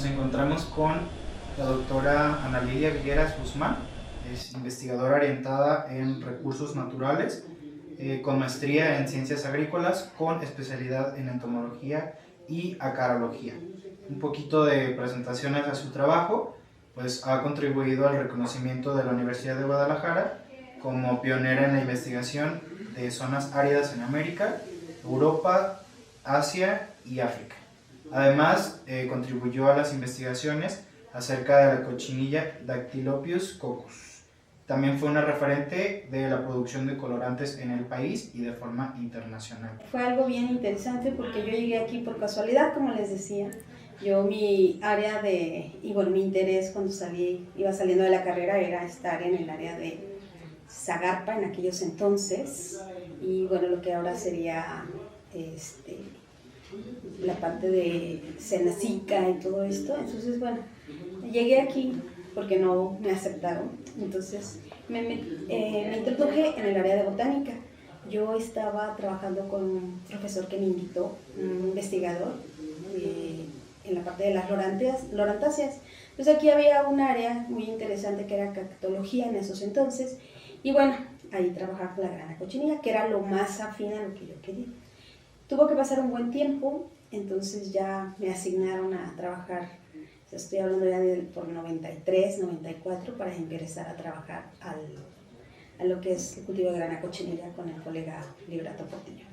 Nos encontramos con la doctora Ana Lilia Vigueras Guzmán, es investigadora orientada en recursos naturales, con maestría en ciencias agrícolas, con especialidad en entomología y acarología. Un poquito de presentaciones a su trabajo, pues ha contribuido al reconocimiento de la Universidad de Guadalajara como pionera en la investigación de zonas áridas en América, Europa, Asia y África. Además, contribuyó a las investigaciones acerca de la cochinilla Dactylopius coccus. También fue una referente de la producción de colorantes en el país y de forma internacional. Fue algo bien interesante porque yo llegué aquí por casualidad, como les decía. Yo mi área mi interés cuando iba saliendo de la carrera era estar en el área de Zagarpa en aquellos entonces, y bueno, lo que ahora sería la parte de Senacica y todo esto. Entonces, bueno, llegué aquí porque no me aceptaron, entonces me introduje en el área de botánica. Yo estaba trabajando con un profesor que me invitó, un investigador, en la parte de las lorantáceas. Entonces aquí había un área muy interesante que era cactología en esos entonces, y bueno, ahí trabajaba la grana cochinilla, que era lo más afín a lo que yo quería. Tuvo que pasar un buen tiempo, entonces ya me asignaron a trabajar, estoy hablando ya por 93, 94, para ingresar a trabajar a lo que es el cultivo de grana cochinilla con el colega Liberato Portillo.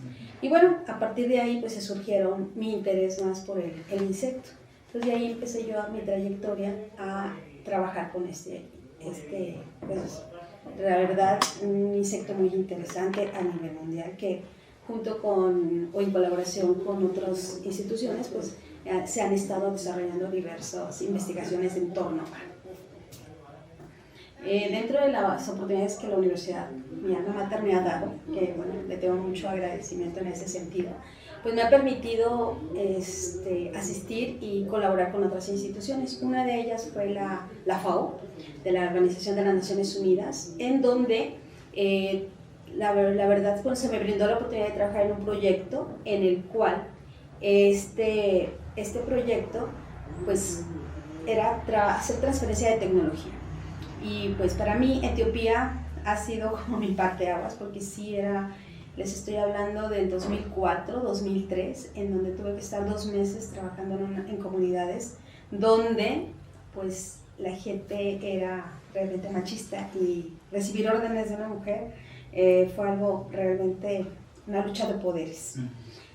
Y bueno, a partir de ahí pues se surgieron mi interés más por el insecto. Entonces de ahí empecé yo mi trayectoria a trabajar con pues la verdad, un insecto muy interesante a nivel mundial que junto con o en colaboración con otras instituciones pues se han estado desarrollando diversas investigaciones en torno a. Dentro de las oportunidades que la universidad, mi alma mater, me ha dado, que bueno, le tengo mucho agradecimiento en ese sentido, pues me ha permitido asistir y colaborar con otras instituciones. Una de ellas fue la FAO, de la Organización de las Naciones Unidas, en donde la verdad pues, se me brindó la oportunidad de trabajar en un proyecto en el cual este proyecto pues era hacer transferencia de tecnología. Y pues para mí Etiopía ha sido como mi parteaguas, porque sí les estoy hablando del 2004, 2003, en donde tuve que estar 2 meses trabajando en comunidades donde pues la gente era realmente machista, y recibir órdenes de una mujer fue algo realmente una lucha de poderes.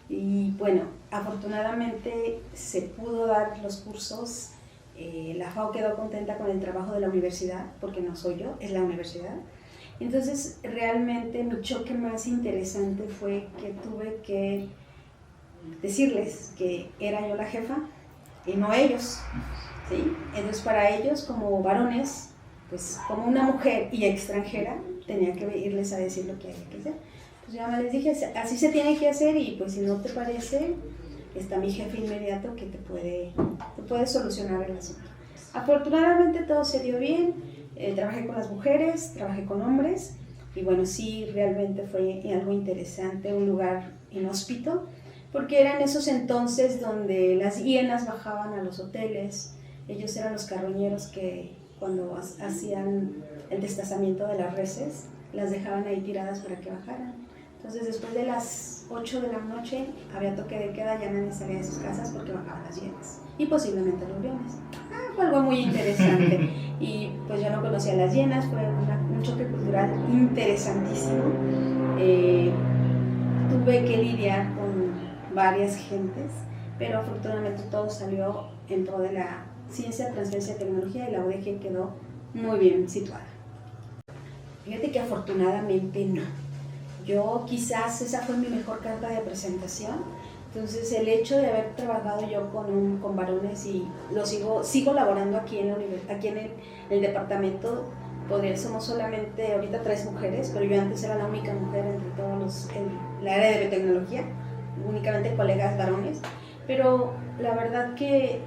Y bueno, afortunadamente se pudo dar los cursos. La FAO quedó contenta con el trabajo de la universidad, porque no soy yo, es la universidad. Entonces, realmente mi choque más interesante fue que tuve que decirles que era yo la jefa y no ellos, ¿sí? Entonces, para ellos, como varones, pues como una mujer y extranjera, tenía que irles a decir lo que había que hacer. Pues ya les dije, así se tiene que hacer, y pues si no te parece, está mi jefe inmediato que te puede solucionar el asunto. Afortunadamente todo se dio bien, trabajé con las mujeres, trabajé con hombres, y bueno, sí, realmente fue algo interesante, un lugar inhóspito, porque eran esos entonces donde las hienas bajaban a los hoteles. Ellos eran los carroñeros que cuando hacían el destazamiento de las reses, las dejaban ahí tiradas para que bajaran. Entonces, después de las 8 de la noche había toque de queda, ya nadie salía de sus casas porque bajaban las hienas y posiblemente los leones. Fue algo muy interesante. Y pues yo no conocía las hienas, fue un choque cultural interesantísimo. Tuve que lidiar con varias gentes, pero afortunadamente todo salió en pro de la ciencia, transferencia de tecnología, y la UDG quedó muy bien situada. Fíjate que afortunadamente no. Yo quizás esa fue mi mejor carta de presentación. Entonces el hecho de haber trabajado yo con varones, y sigo laborando aquí en el departamento, somos solamente ahorita 3 mujeres, pero yo antes era la única mujer entre todos en la área de biotecnología, únicamente colegas varones, pero la verdad que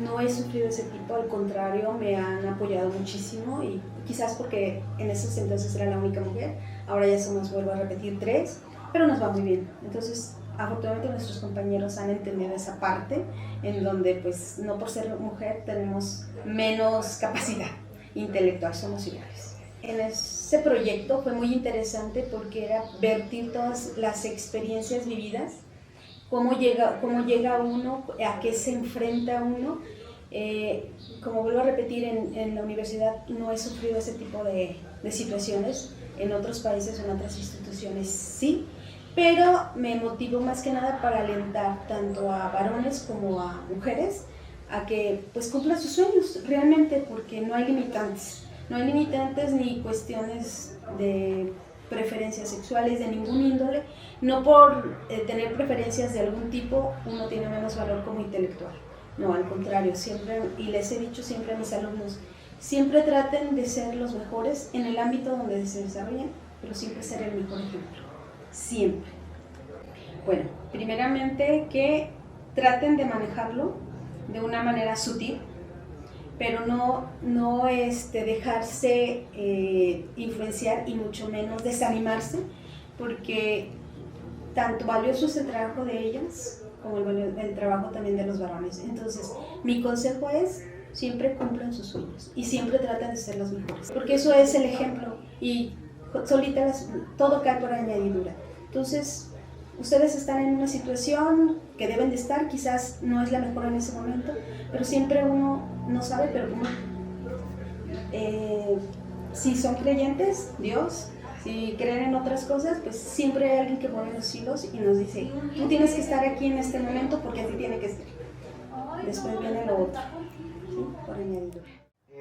no he sufrido ese tipo, al contrario, me han apoyado muchísimo, y quizás porque en esos entonces era la única mujer, ahora ya somos, vuelvo a repetir, 3, pero nos va muy bien. Entonces, afortunadamente nuestros compañeros han entendido esa parte en donde pues no por ser mujer tenemos menos capacidad intelectual, somos iguales. En ese proyecto fue muy interesante porque era vertir todas las experiencias vividas, cómo llega uno, a qué se enfrenta uno. Como vuelvo a repetir, en la universidad no he sufrido ese tipo de situaciones, en otros países o en otras instituciones sí, pero me motivó más que nada para alentar tanto a varones como a mujeres a que pues cumplan sus sueños realmente, porque no hay limitantes ni cuestiones de preferencias sexuales de ningún índole. No por tener preferencias de algún tipo uno tiene menos valor como intelectual, no, al contrario, siempre, y les he dicho siempre a mis alumnos, siempre traten de ser los mejores en el ámbito donde se desarrollen, pero siempre ser el mejor ejemplo, siempre. Bueno, primeramente que traten de manejarlo de una manera sutil, pero no dejarse influenciar y mucho menos desanimarse, porque tanto valioso es el trabajo de ellas como el trabajo también de los varones. Entonces, mi consejo es siempre cumplan sus sueños y siempre traten de ser los mejores, porque eso es el ejemplo y solita todo cae por añadidura. Entonces, ustedes están en una situación que deben de estar, quizás no es la mejor en ese momento, pero siempre uno no sabe, pero uno, si son creyentes, Dios, si creen en otras cosas, pues siempre hay alguien que mueve los hilos y nos dice, tú tienes que estar aquí en este momento porque así tiene que ser. Después viene lo otro, ¿sí? Por añadidura.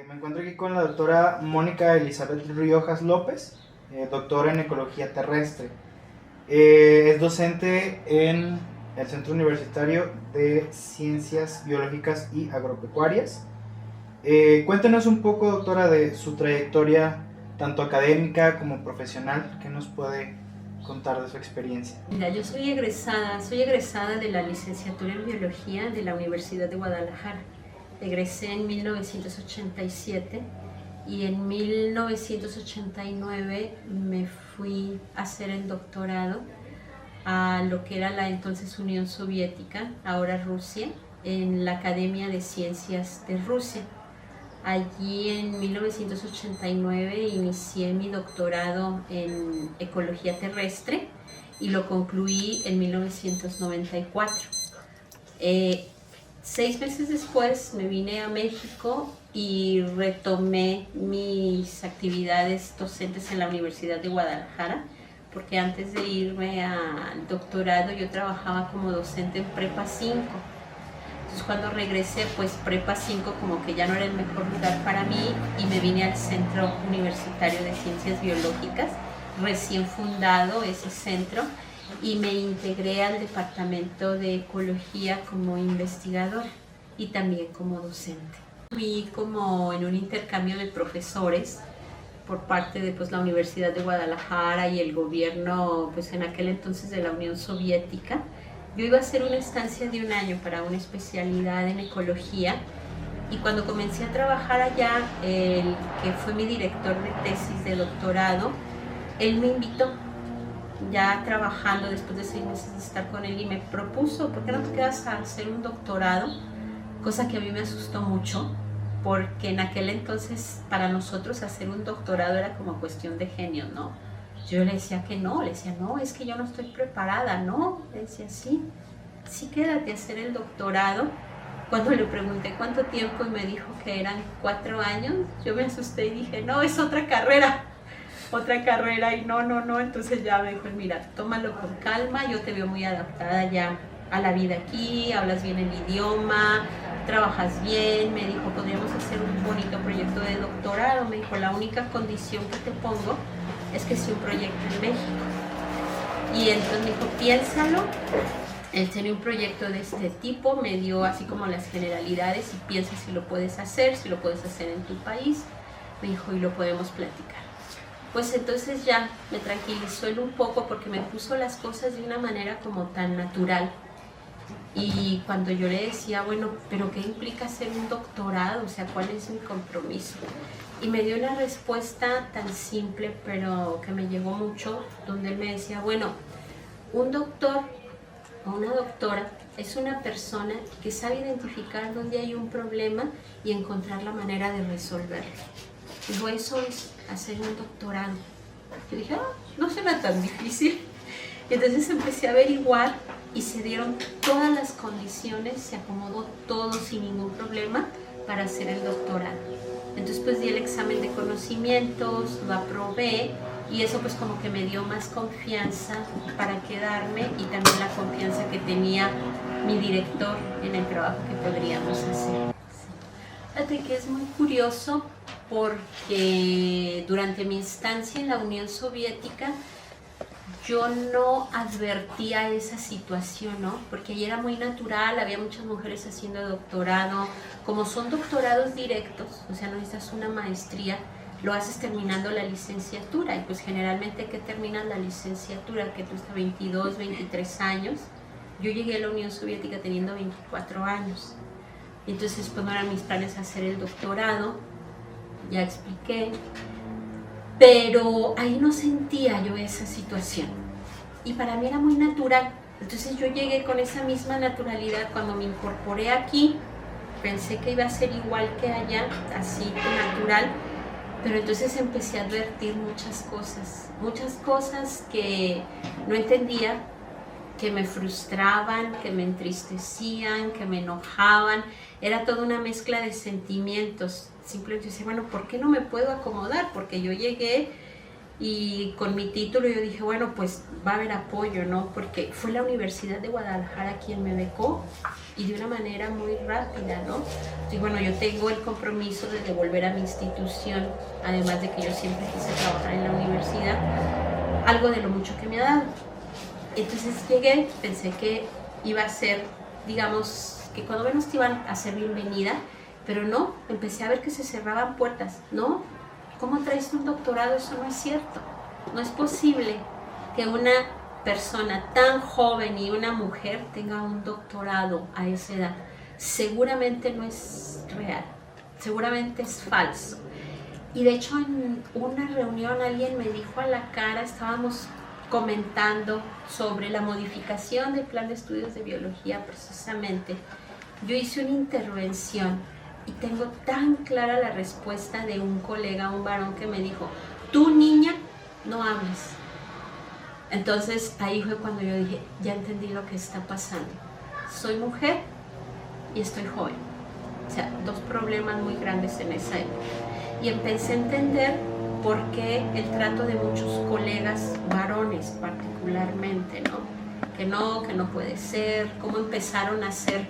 Me encuentro aquí con la doctora Mónica Elizabeth Riojas López, doctora en Ecología Terrestre. Es docente en el Centro Universitario de Ciencias Biológicas y Agropecuarias. Cuéntenos un poco, doctora, de su trayectoria tanto académica como profesional. ¿Qué nos puede contar de su experiencia? Mira, yo soy egresada de la licenciatura en Biología de la Universidad de Guadalajara. Egresé en 1987 y en 1989 me fui a hacer el doctorado a lo que era la entonces Unión Soviética, ahora Rusia, en la Academia de Ciencias de Rusia. Allí en 1989 inicié mi doctorado en Ecología Terrestre y lo concluí en 1994. 6 meses después me vine a México y retomé mis actividades docentes en la Universidad de Guadalajara, porque antes de irme al doctorado yo trabajaba como docente en Prepa 5. Entonces cuando regresé, pues Prepa 5 como que ya no era el mejor lugar para mí y me vine al Centro Universitario de Ciencias Biológicas, recién fundado ese centro, y me integré al Departamento de Ecología como investigadora y también como docente. Fui como en un intercambio de profesores por parte de pues, la Universidad de Guadalajara y el gobierno, pues en aquel entonces de la Unión Soviética. Yo iba a hacer una estancia de 1 año para una especialidad en ecología, y cuando comencé a trabajar allá, el que fue mi director de tesis de doctorado, él me invitó, ya trabajando después de 6 meses de estar con él, y me propuso, ¿por qué no te quedas a hacer un doctorado? Cosa que a mí me asustó mucho, porque en aquel entonces para nosotros hacer un doctorado era como cuestión de genio, ¿no? Yo le decía que no, le decía, no, es que yo no estoy preparada, no, le decía, sí, quédate a hacer el doctorado. Cuando le pregunté cuánto tiempo y me dijo que eran 4 años, yo me asusté y dije, no, es otra carrera, y no, entonces ya me dijo, mira, tómalo con calma, yo te veo muy adaptada ya a la vida aquí, hablas bien el idioma, trabajas bien. Me dijo, podríamos hacer un bonito proyecto de doctorado. Me dijo, la única condición que te pongo es que sea un proyecto en México. Y entonces me dijo, piénsalo. Él tenía un proyecto de este tipo, me dio así como las generalidades y piensa si lo puedes hacer en tu país. Me dijo, y lo podemos platicar. Pues entonces ya me tranquilizó él un poco, porque me puso las cosas de una manera como tan natural. Y cuando yo le decía, bueno, ¿pero qué implica hacer un doctorado? O sea, ¿cuál es mi compromiso? Y me dio una respuesta tan simple, pero que me llegó mucho, donde él me decía, bueno, un doctor o una doctora es una persona que sabe identificar dónde hay un problema y encontrar la manera de resolverlo. Digo, eso es hacer un doctorado. Yo dije, no suena tan difícil. Y entonces empecé a averiguar y se dieron todas las condiciones, se acomodó todo sin ningún problema para hacer el doctorado. Entonces pues di el examen de conocimientos, lo aprobé y eso pues como que me dio más confianza para quedarme y también la confianza que tenía mi director en el trabajo que podríamos hacer. Fíjate que es muy curioso porque durante mi estancia en la Unión Soviética yo no advertía esa situación, ¿no? Porque ahí era muy natural, había muchas mujeres haciendo doctorado. Como son doctorados directos, o sea, no necesitas una maestría, lo haces terminando la licenciatura. Y pues generalmente que terminas la licenciatura, que tú estás 22, 23 años. Yo llegué a la Unión Soviética teniendo 24 años. Entonces, pues no eran mis planes hacer el doctorado, ya expliqué. Pero ahí no sentía yo esa situación y para mí era muy natural. Entonces yo llegué con esa misma naturalidad. Cuando me incorporé aquí pensé que iba a ser igual que allá, así natural, pero entonces empecé a advertir muchas cosas que no entendía, que me frustraban, que me entristecían, que me enojaban. Era toda una mezcla de sentimientos. Simplemente decía, bueno, ¿por qué no me puedo acomodar? Porque yo llegué y con mi título yo dije, bueno, pues va a haber apoyo, ¿no? Porque fue la Universidad de Guadalajara quien me becó y de una manera muy rápida, ¿no? Y bueno, yo tengo el compromiso de devolver a mi institución, además de que yo siempre quise trabajar en la universidad, algo de lo mucho que me ha dado. Entonces llegué, pensé que iba a ser, digamos, que cuando menos te iban a ser bienvenida, pero no, empecé a ver que se cerraban puertas. No, ¿cómo traes un doctorado? Eso no es cierto. No es posible que una persona tan joven y una mujer tenga un doctorado a esa edad. Seguramente no es real, seguramente es falso. Y de hecho en una reunión alguien me dijo a la cara, estábamos comentando sobre la modificación del plan de estudios de biología precisamente. Yo hice una intervención y tengo tan clara la respuesta de un colega, un varón que me dijo, tú niña, no hables. Entonces ahí fue cuando yo dije, ya entendí lo que está pasando. Soy mujer y estoy joven. O sea, dos problemas muy grandes en esa época. Y empecé a entender por qué el trato de muchos colegas varones particularmente, ¿no? Que no puede ser, cómo empezaron a hacer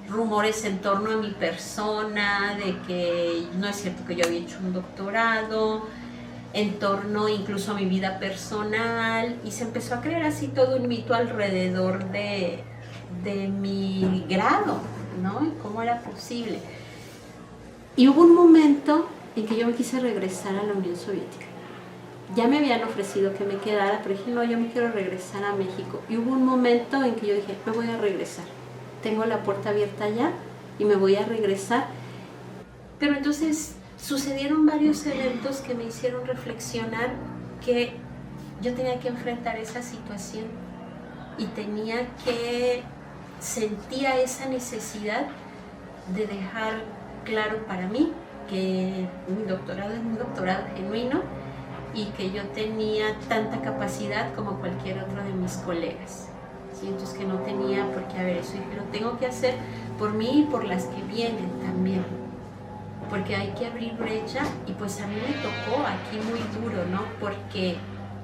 rumores en torno a mi persona, de que no es cierto que yo había hecho un doctorado, en torno incluso a mi vida personal, y se empezó a crear así todo un mito alrededor de mi grado, ¿no? Y cómo era posible. Y hubo un momento en que yo me quise regresar a la Unión Soviética. Ya me habían ofrecido que me quedara, pero dije, no, yo me quiero regresar a México. Y hubo un momento en que yo dije, me voy a regresar. Tengo la puerta abierta allá y me voy a regresar. Pero entonces sucedieron varios eventos que me hicieron reflexionar que yo tenía que enfrentar esa situación y sentía esa necesidad de dejar claro para mí que mi doctorado es un doctorado genuino y que yo tenía tanta capacidad como cualquier otro de mis colegas. ¿Sí? Entonces que no tenía por qué haber eso, y que lo tengo que hacer por mí y por las que vienen también, porque hay que abrir brecha. Y pues a mí me tocó aquí muy duro, ¿no? Porque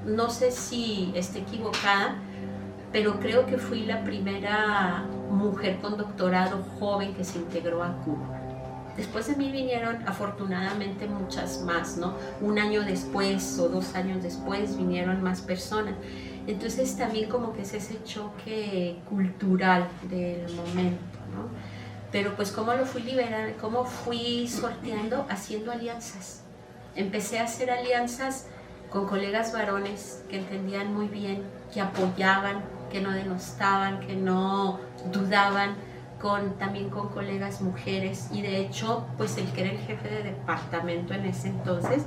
no sé si esté equivocada, pero creo que fui la primera mujer con doctorado joven que se integró a Cuba. Después de mí vinieron afortunadamente muchas más, ¿no? Un año después o 2 años después vinieron más personas. Entonces también como que es ese choque cultural del momento, ¿no? Pero pues cómo lo fui liberando, cómo fui sorteando, haciendo alianzas. Empecé a hacer alianzas con colegas varones que entendían muy bien, que apoyaban, que no denostaban, que no dudaban, también con colegas mujeres. Y de hecho, pues el que era el jefe de departamento en ese entonces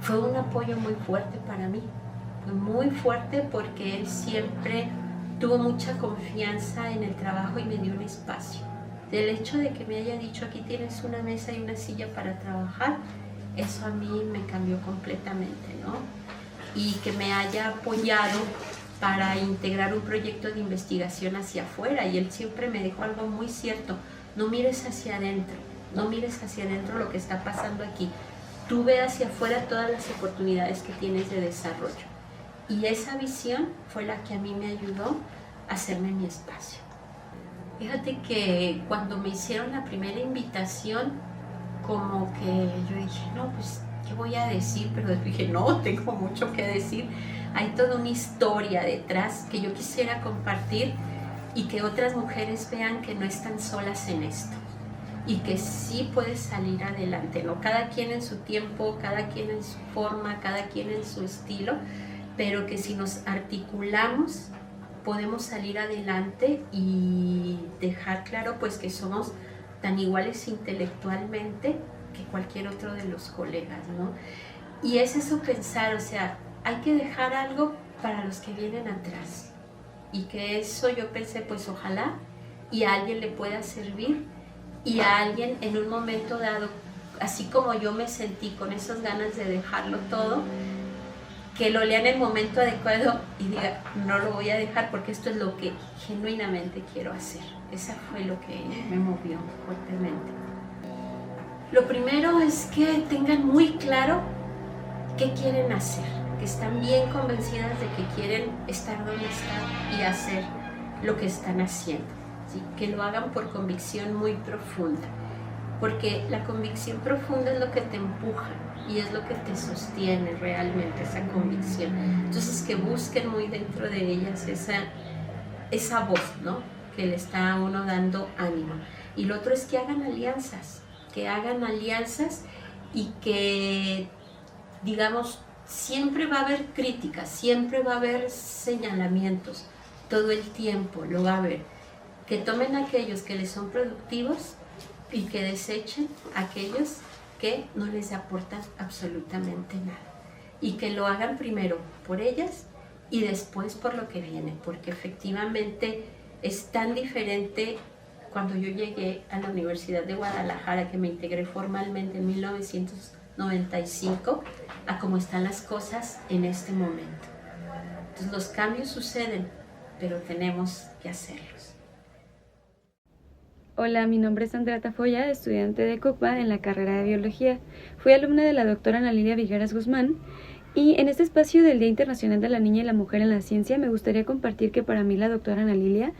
fue un apoyo muy fuerte para mí. Fue muy fuerte porque él siempre tuvo mucha confianza en el trabajo y me dio un espacio. Del hecho de que me haya dicho aquí tienes una mesa y una silla para trabajar, eso a mí me cambió completamente, ¿no? Y que me haya apoyado para integrar un proyecto de investigación hacia afuera, y él siempre me dijo algo muy cierto: no mires hacia adentro, no mires hacia adentro lo que está pasando aquí, tú ve hacia afuera todas las oportunidades que tienes de desarrollo. Y esa visión fue la que a mí me ayudó a hacerme mi espacio. Fíjate que cuando me hicieron la primera invitación, como que yo dije, no, pues, ¿qué voy a decir? Pero dije, no, tengo mucho que decir. Hay toda una historia detrás que yo quisiera compartir y que otras mujeres vean que no están solas en esto y que sí puedes salir adelante, ¿no? Cada quien en su tiempo, cada quien en su forma, cada quien en su estilo, pero que si nos articulamos podemos salir adelante y dejar claro pues que somos tan iguales intelectualmente que cualquier otro de los colegas, ¿no? Y es eso pensar, o sea, hay que dejar algo para los que vienen atrás, y que eso yo pensé, pues ojalá y a alguien le pueda servir, y a alguien en un momento dado, así como yo me sentí con esas ganas de dejarlo todo, que lo lea en el momento adecuado y diga, no lo voy a dejar porque esto es lo que genuinamente quiero hacer. Esa fue lo que me movió fuertemente. Lo primero es que tengan muy claro qué quieren hacer, que están bien convencidas de que quieren estar donde están y hacer lo que están haciendo, ¿sí? Que lo hagan por convicción muy profunda, porque la convicción profunda es lo que te empuja y es lo que te sostiene realmente, esa convicción. Entonces, que busquen muy dentro de ellas esa voz, ¿no? Que le está a uno dando ánimo. Y lo otro es que hagan alianzas y que, digamos, siempre va a haber críticas, siempre va a haber señalamientos, todo el tiempo lo va a haber. Que tomen aquellos que les son productivos y que desechen aquellos que no les aportan absolutamente nada. Y que lo hagan primero por ellas y después por lo que viene, porque efectivamente es tan diferente. Cuando yo llegué a la Universidad de Guadalajara, que me integré formalmente en 1995, a cómo están las cosas en este momento. Entonces los cambios suceden, pero tenemos que hacerlos. Hola, mi nombre es Andrea Tafoya, estudiante de CUCBA en la carrera de Biología. Fui alumna de la doctora Ana Lilia Vigueras Guzmán, y en este espacio del Día Internacional de la Niña y la Mujer en la Ciencia me gustaría compartir que para mí la doctora Ana Lilia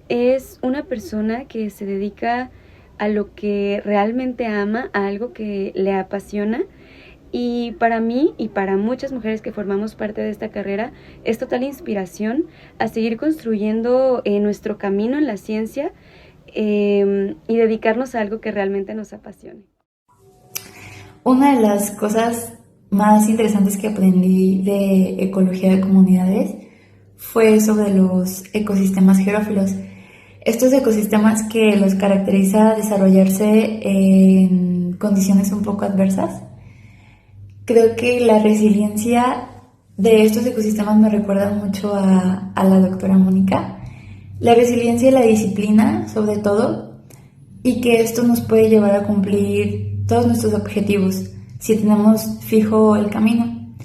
es una persona que se dedica a lo que realmente ama, a algo que le apasiona, y para mí y para muchas mujeres que formamos parte de esta carrera es total inspiración a seguir construyendo nuestro camino en la ciencia y dedicarnos a algo que realmente nos apasione. Una de las cosas más interesantes que aprendí de ecología de comunidades fue sobre los ecosistemas xerófilos. Estos ecosistemas que los caracteriza desarrollarse en condiciones un poco adversas. Creo que la resiliencia de estos ecosistemas me recuerda mucho a la doctora Mónica. La resiliencia y la disciplina, sobre todo, y que esto nos puede llevar a cumplir todos nuestros objetivos si tenemos fijo el camino.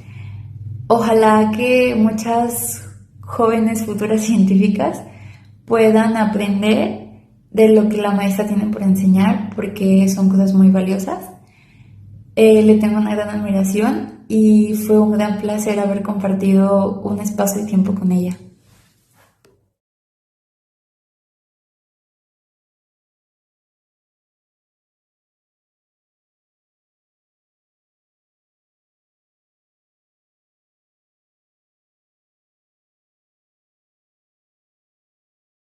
Ojalá que muchas jóvenes futuras científicas puedan aprender de lo que la maestra tiene por enseñar, porque son cosas muy valiosas. Le tengo una gran admiración y fue un gran placer haber compartido un espacio de tiempo con ella.